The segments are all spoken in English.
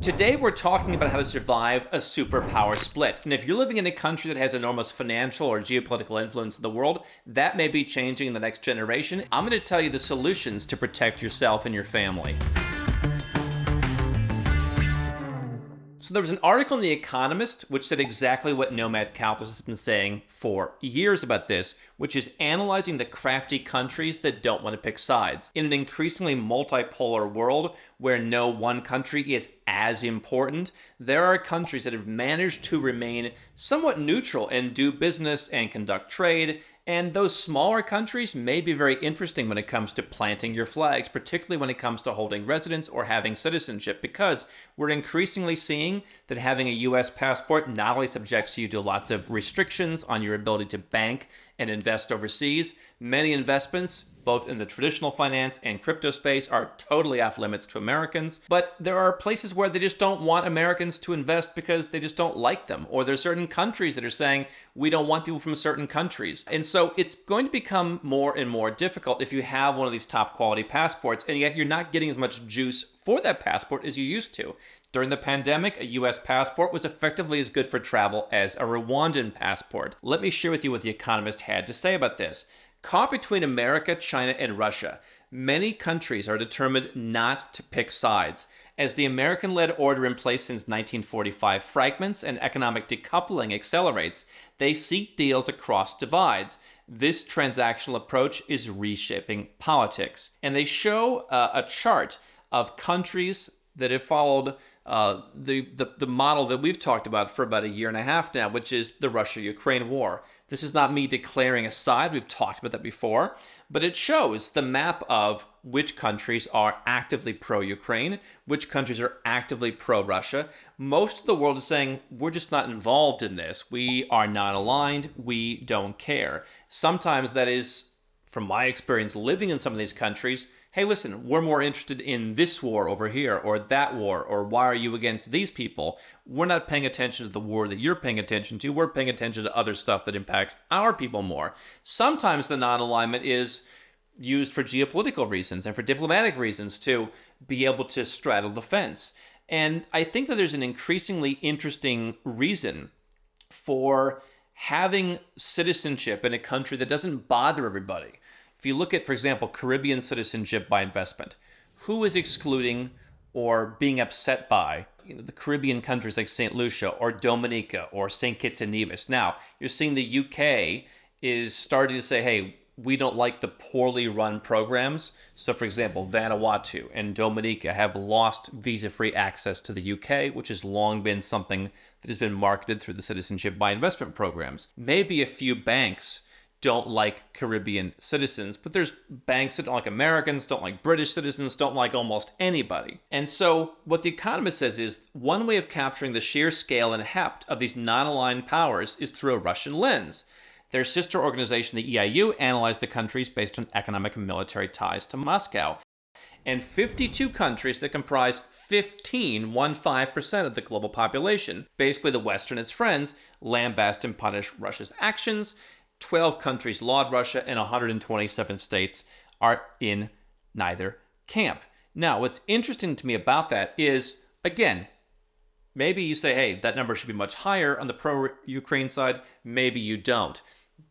Today, we're talking about how to survive a superpower split. And if you're living in a country that has enormous financial or geopolitical influence in the world, that may be changing in the next generation. I'm going to tell you the solutions to protect yourself and your family. So there was an article in The Economist which said exactly what Nomad Capitalist has been saying for years about this, which is analyzing the crafty countries that don't want to pick sides. In an increasingly multipolar world where no one country is as important, there are countries that have managed to remain somewhat neutral and do business and conduct trade. And those smaller countries may be very interesting when it comes to planting your flags, particularly when it comes to holding residence or having citizenship, because we're increasingly seeing that having a US passport not only subjects you to lots of restrictions on your ability to bank and invest overseas. Many investments, both in the traditional finance and crypto space, are totally off limits to Americans. But there are places where they just don't want Americans to invest because they just don't like them. Or there's certain countries that are saying, we don't want people from certain countries. And so it's going to become more and more difficult if you have one of these top quality passports, and yet you're not getting as much juice for that passport as you used to. During the pandemic, a US passport was effectively as good for travel as a Rwandan passport. Let me share with you what The Economist had to say about this. Caught between America, China, and Russia, many countries are determined not to pick sides. As the American-led order in place since 1945 fragments and economic decoupling accelerates, they seek deals across divides. This transactional approach is reshaping politics. And they show a chart of countries that have followed the model that we've talked about for about a year and a half now, which is the Russia-Ukraine war. This is not me declaring a side. We've talked about that before. But it shows the map of which countries are actively pro-Ukraine, which countries are actively pro-Russia. Most of the world is saying, we're just not involved in this. We are not aligned. We don't care. Sometimes that is, from my experience living in some of these countries, hey, listen, we're more interested in this war over here or that war, or why are you against these people? We're not paying attention to the war that you're paying attention to. We're paying attention to other stuff that impacts our people more. Sometimes the non-alignment is used for geopolitical reasons and for diplomatic reasons to be able to straddle the fence. And I think that there's an increasingly interesting reason for having citizenship in a country that doesn't bother everybody. If you look at, for example, Caribbean citizenship by investment, who is excluding or being upset by the Caribbean countries like St. Lucia or Dominica or St. Kitts and Nevis? Now, you're seeing the UK is starting to say, hey, we don't like the poorly run programs. So, for example, Vanuatu and Dominica have lost visa-free access to the UK, which has long been something that has been marketed through the citizenship by investment programs. Maybe a few banks don't like Caribbean citizens, but there's banks that don't like Americans, don't like British citizens, don't like almost anybody. And so what The Economist says is one way of capturing the sheer scale and heft of these non-aligned powers is through a Russian lens. Their sister organization, the EIU, analyzed the countries based on economic and military ties to Moscow. And 52 countries that comprise 15% of the global population, basically the West and its friends, lambast and punish Russia's actions. 12 countries laud Russia, and 127 states are in neither camp. Now, what's interesting to me about that is, again, maybe you say, hey, that number should be much higher on the pro-Ukraine side. Maybe you don't.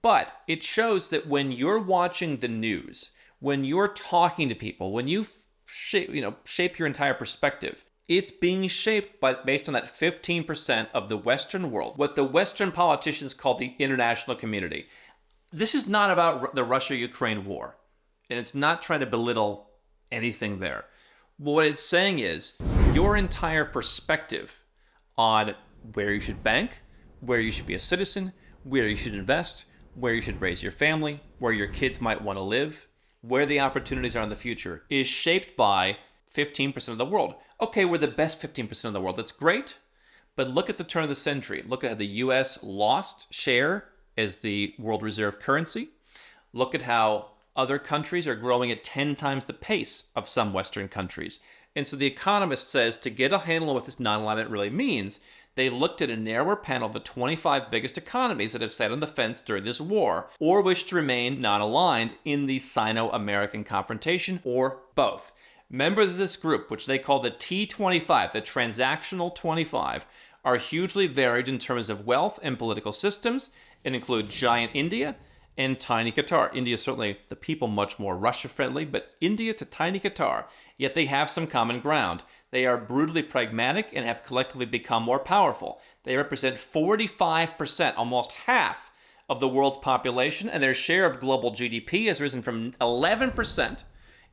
But it shows that when you're watching the news, when you're talking to people, when you shape your entire perspective, it's being shaped based on that 15% of the Western world, what the Western politicians call the international community. This is not about the Russia-Ukraine war, and it's not trying to belittle anything there. What it's saying is your entire perspective on where you should bank, where you should be a citizen, where you should invest, where you should raise your family, where your kids might want to live, where the opportunities are in the future, is shaped by 15% of the world. Okay, we're the best 15% of the world. That's great. But look at the turn of the century. Look at how the US lost share as the world reserve currency. Look at how other countries are growing at 10 times the pace of some Western countries. And so The Economist says to get a handle on what this non-alignment really means, they looked at a narrower panel of the 25 biggest economies that have sat on the fence during this war, or wish to remain non-aligned in the Sino-American confrontation, or both. Members of this group, which they call the T25, the Transactional 25, are hugely varied in terms of wealth and political systems and include giant India and tiny Qatar. India is certainly the people much more Russia-friendly, but India to tiny Qatar. Yet they have some common ground. They are brutally pragmatic and have collectively become more powerful. They represent 45%, almost half, of the world's population, and their share of global GDP has risen from 11%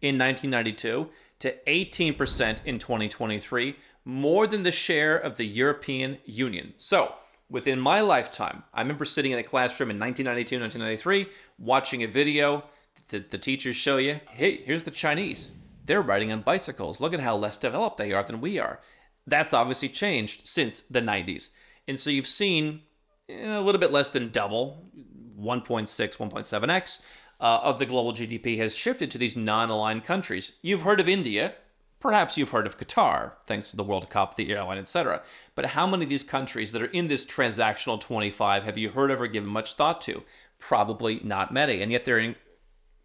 in 1992 to 18% in 2023, more than the share of the European Union. So, within my lifetime, I remember sitting in a classroom in 1992, 1993, watching a video. The teachers show you, hey, here's the Chinese. They're riding on bicycles. Look at how less developed they are than we are. That's obviously changed since the 90s. And so you've seen a little bit less than double, 1.6, 1.7x, of the global GDP has shifted to these non-aligned countries. You've heard of India. Perhaps you've heard of Qatar, thanks to the World Cup, the airline, etc. But how many of these countries that are in this transactional 25 have you heard of or given much thought to? Probably not many. And yet they're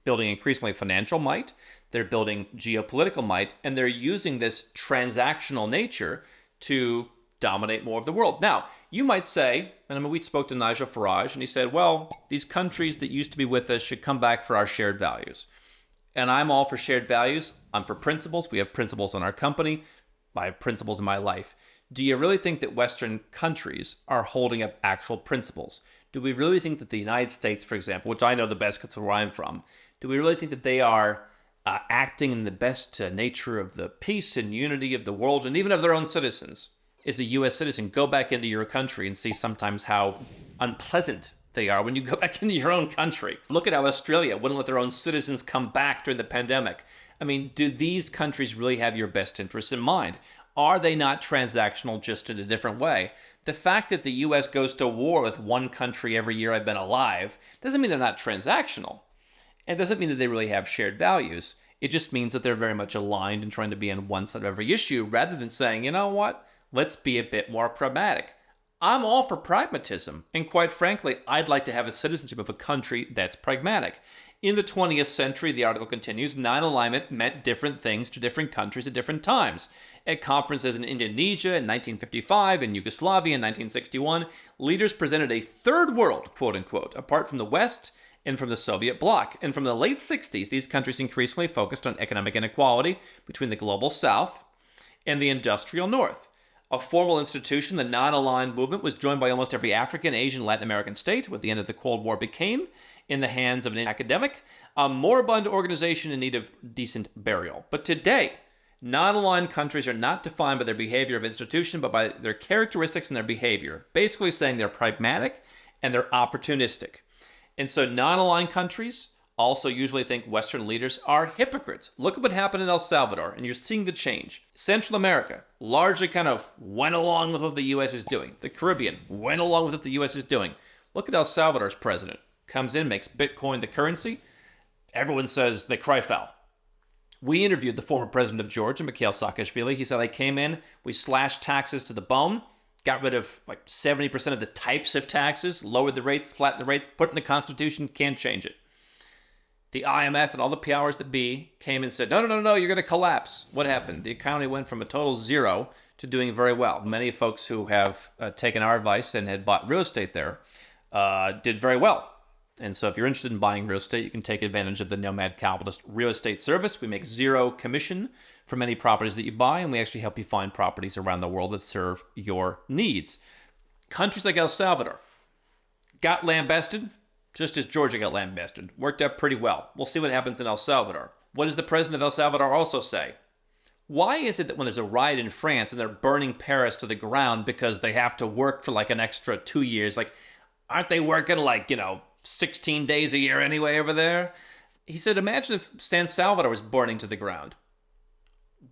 building increasingly financial might, they're building geopolitical might, and they're using this transactional nature to dominate more of the world. Now, you might say, and I mean, we spoke to Nigel Farage, and he said, well, these countries that used to be with us should come back for our shared values. And I'm all for shared values. I'm for principles. We have principles in our company. I have principles in my life. Do you really think that Western countries are holding up actual principles? Do we really think that the United States, for example, which I know the best because where I'm from, do we really think that they are acting in the best nature of the peace and unity of the world and even of their own citizens? As a U.S. citizen, go back into your country and see sometimes how unpleasant they are when you go back into your own country. Look at how Australia wouldn't let their own citizens come back during the pandemic. I mean, do these countries really have your best interests in mind? Are they not transactional just in a different way? The fact that the U.S. goes to war with one country every year I've been alive doesn't mean they're not transactional. And it doesn't mean that they really have shared values. It just means that they're very much aligned and trying to be on one side of every issue rather than saying, you know what, let's be a bit more pragmatic. I'm all for pragmatism, and quite frankly, I'd like to have a citizenship of a country that's pragmatic. In the 20th century, the article continues, non-alignment meant different things to different countries at different times. At conferences in Indonesia in 1955 and Yugoslavia in 1961, leaders presented a third world, quote-unquote, apart from the West and from the Soviet bloc. And from the late 60s, these countries increasingly focused on economic inequality between the global South and the industrial North. A formal institution, the non-aligned movement was joined by almost every African, Asian, Latin American state, with the end of the Cold War became, in the hands of an academic, a moribund organization in need of decent burial. But today, non-aligned countries are not defined by their behavior of institution, but by their characteristics and their behavior, basically saying they're pragmatic and they're opportunistic. And so non-aligned countries also usually think Western leaders are hypocrites. Look at what happened in El Salvador, and you're seeing the change. Central America largely kind of went along with what the U.S. is doing. The Caribbean went along with what the U.S. is doing. Look at El Salvador's president. Comes in, makes Bitcoin the currency. Everyone says they cry foul. We interviewed the former president of Georgia, Mikhail Saakashvili. He said, I came in, we slashed taxes to the bone, got rid of like 70% of the types of taxes, lowered the rates, flattened the rates, put in the Constitution, can't change it. The IMF and all the powers that be came and said, no, you're going to collapse. What happened? The economy went from a total zero to doing very well. Many folks who have taken our advice and had bought real estate there did very well. And so if you're interested in buying real estate, you can take advantage of the Nomad Capitalist real estate service. We make zero commission from any properties that you buy, and we actually help you find properties around the world that serve your needs. Countries like El Salvador got lambasted, just as Georgia got lambasted. Worked out pretty well. We'll see what happens in El Salvador. What does the president of El Salvador also say? Why is it that when there's a riot in France and they're burning Paris to the ground because they have to work for like an extra 2 years, like, aren't they working 16 days a year anyway over there? He said, imagine if San Salvador was burning to the ground.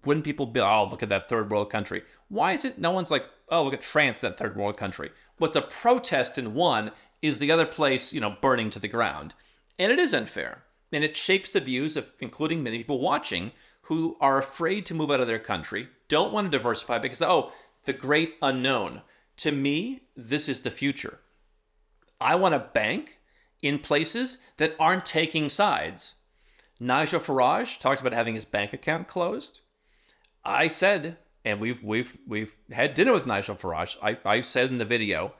Wouldn't people be, oh, look at that third world country? Why is it no one's like, oh, look at France, that third world country? What's a protest in one is the other place, burning to the ground. And it is unfair. And it shapes the views of, including many people watching, who are afraid to move out of their country, don't want to diversify because, oh, the great unknown. To me, this is the future. I want to bank in places that aren't taking sides. Nigel Farage talked about having his bank account closed. I said, and we've had dinner with Nigel Farage. I said in the video,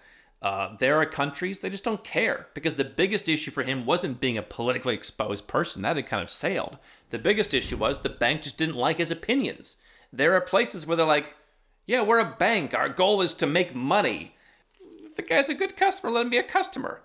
there are countries they just don't care, because the biggest issue for him wasn't being a politically exposed person. That had kind of sailed. The biggest issue was the bank just didn't like his opinions. There are places where they're like, yeah, we're a bank. Our goal is to make money. If the guy's a good customer, let him be a customer.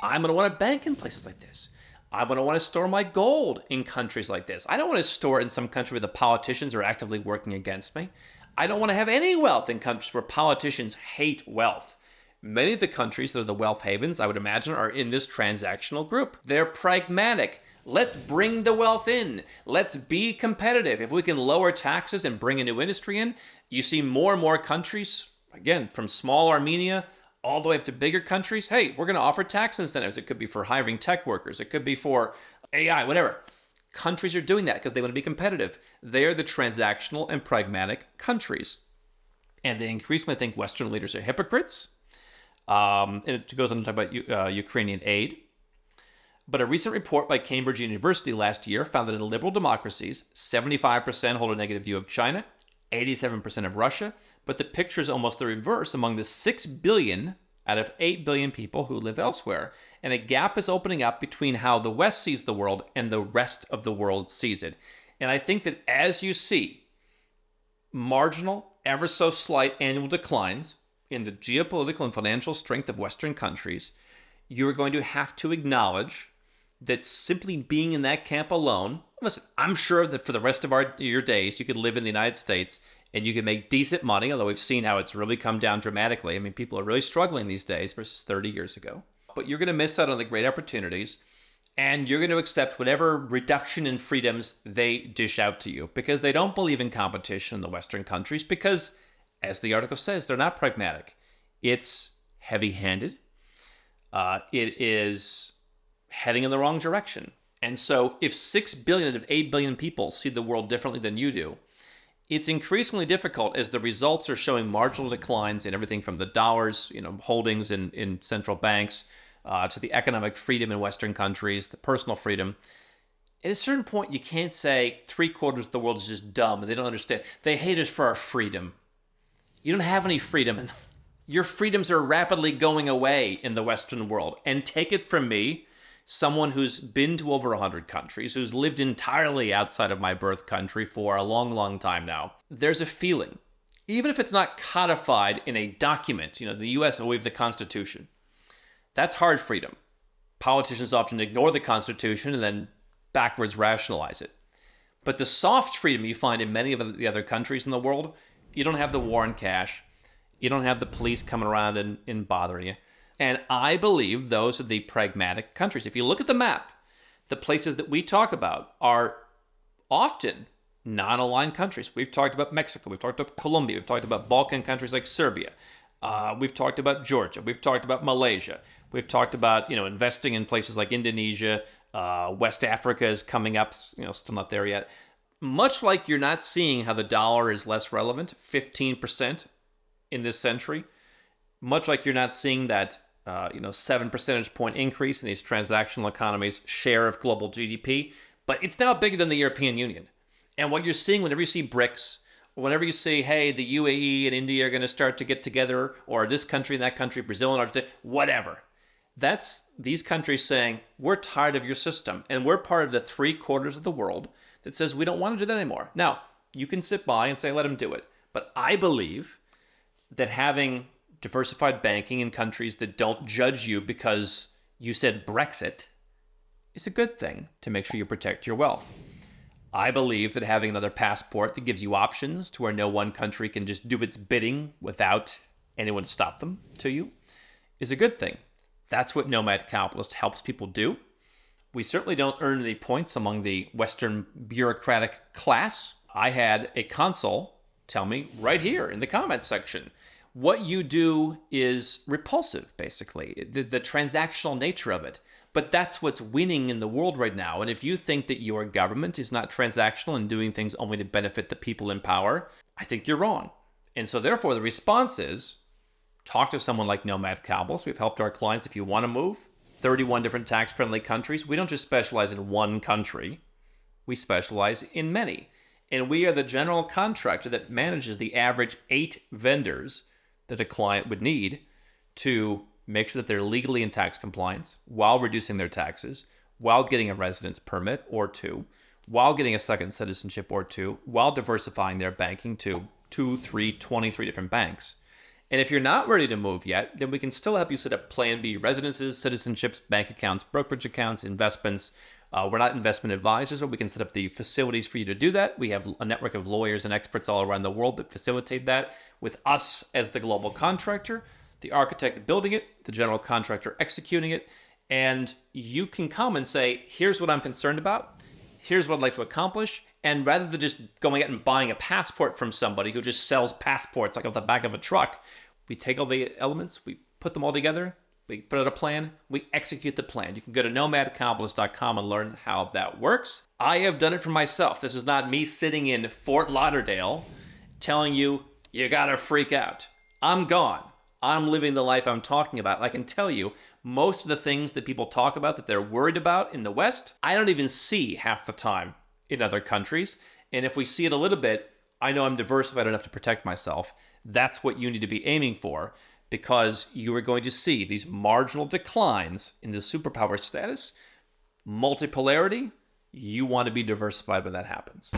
I'm going to want to bank in places like this. I'm going to want to store my gold in countries like this. I don't want to store it in some country where the politicians are actively working against me. I don't want to have any wealth in countries where politicians hate wealth. Many of the countries that are the wealth havens, I would imagine, are in this transactional group. They're pragmatic. Let's bring the wealth in. Let's be competitive. If we can lower taxes and bring a new industry in, you see more and more countries, again, from small Armenia all the way up to bigger countries. Hey, we're going to offer tax incentives. It could be for hiring tech workers. It could be for AI, whatever. Countries are doing that because they want to be competitive. They are the transactional and pragmatic countries. And they increasingly think Western leaders are hypocrites. And it goes on to talk about Ukrainian aid. But a recent report by Cambridge University last year found that in liberal democracies, 75% hold a negative view of China, 87% of Russia, but the picture is almost the reverse among the 6 billion out of 8 billion people who live elsewhere. And a gap is opening up between how the West sees the world and the rest of the world sees it. And I think that as you see marginal, ever so slight annual declines in the geopolitical and financial strength of Western countries, you are going to have to acknowledge that simply being in that camp alone, listen, I'm sure that for the rest of your days, you could live in the United States and you can make decent money, although we've seen how it's really come down dramatically. I mean, people are really struggling these days versus 30 years ago. But you're going to miss out on the great opportunities, and you're going to accept whatever reduction in freedoms they dish out to you, because they don't believe in competition in the Western countries, because, as the article says, they're not pragmatic. It's heavy-handed. It is heading in the wrong direction. And so if 6 billion out of 8 billion people see the world differently than you do, it's increasingly difficult as the results are showing marginal declines in everything from the dollar's holdings in central banks to the economic freedom in Western countries, the personal freedom. At a certain point, you can't say 3/4 of the world is just dumb and they don't understand. They hate us for our freedom. You don't have any freedom. Your freedoms are rapidly going away in the Western world. And take it from me, someone who's been to over 100 countries, who's lived entirely outside of my birth country for a long, long time now. There's a feeling, even if it's not codified in a document, the US, we have the Constitution. That's hard freedom. Politicians often ignore the Constitution and then backwards rationalize it. But the soft freedom you find in many of the other countries in the world, you don't have the war on cash. You don't have the police coming around and bothering you. And I believe those are the pragmatic countries. If you look at the map, the places that we talk about are often non-aligned countries. We've talked about Mexico. We've talked about Colombia. We've talked about Balkan countries like Serbia. We've talked about Georgia. We've talked about Malaysia. We've talked about, investing in places like Indonesia. West Africa is coming up, still not there yet. Much like you're not seeing how the dollar is less relevant, 15% in this century, much like you're not seeing that 7 percentage point increase in these transactional economies' share of global GDP, but it's now bigger than the European Union. And what you're seeing whenever you see BRICS, whenever you see, hey, the UAE and India are going to start to get together, or this country and that country, Brazil and Argentina, whatever. That's these countries saying, we're tired of your system, and we're part of the 3/4 of the world that says we don't want to do that anymore. Now, you can sit by and say, let them do it. But I believe that having diversified banking in countries that don't judge you because you said Brexit is a good thing to make sure you protect your wealth. I believe that having another passport that gives you options to where no one country can just do its bidding without anyone to stop them to you is a good thing. That's what Nomad Capitalist helps people do. We certainly don't earn any points among the Western bureaucratic class. I had a consul tell me right here in the comments section, what you do is repulsive, basically, the transactional nature of it. But that's what's winning in the world right now. And if you think that your government is not transactional and doing things only to benefit the people in power, I think you're wrong. And so therefore, the response is talk to someone like Nomad Capitalist. We've helped our clients, if you want to move, 31 different tax-friendly countries. We don't just specialize in one country. We specialize in many. And we are the general contractor that manages the average 8 vendors that a client would need to make sure that they're legally in tax compliance while reducing their taxes, while getting a residence permit or two, while getting a second citizenship or two, while diversifying their banking to 2, 3, 23 different banks. And if you're not ready to move yet, then we can still help you set up Plan B residences, citizenships, bank accounts, brokerage accounts, investments. We're not investment advisors, but we can set up the facilities for you to do that. We have a network of lawyers and experts all around the world that facilitate that with us as the global contractor, the architect building it, the general contractor executing it. And you can come and say, here's what I'm concerned about. Here's what I'd like to accomplish. And rather than just going out and buying a passport from somebody who just sells passports like off the back of a truck, we take all the elements, we put them all together, we put out a plan, we execute the plan. You can go to nomadcapitalist.com and learn how that works. I have done it for myself. This is not me sitting in Fort Lauderdale telling you, you gotta freak out. I'm gone. I'm living the life I'm talking about. I can tell you, most of the things that people talk about that they're worried about in the West, I don't even see half the time in other countries. And if we see it a little bit, I know I'm diversified enough to protect myself. That's what you need to be aiming for, because you are going to see these marginal declines in the superpower status. Multipolarity, you want to be diversified when that happens.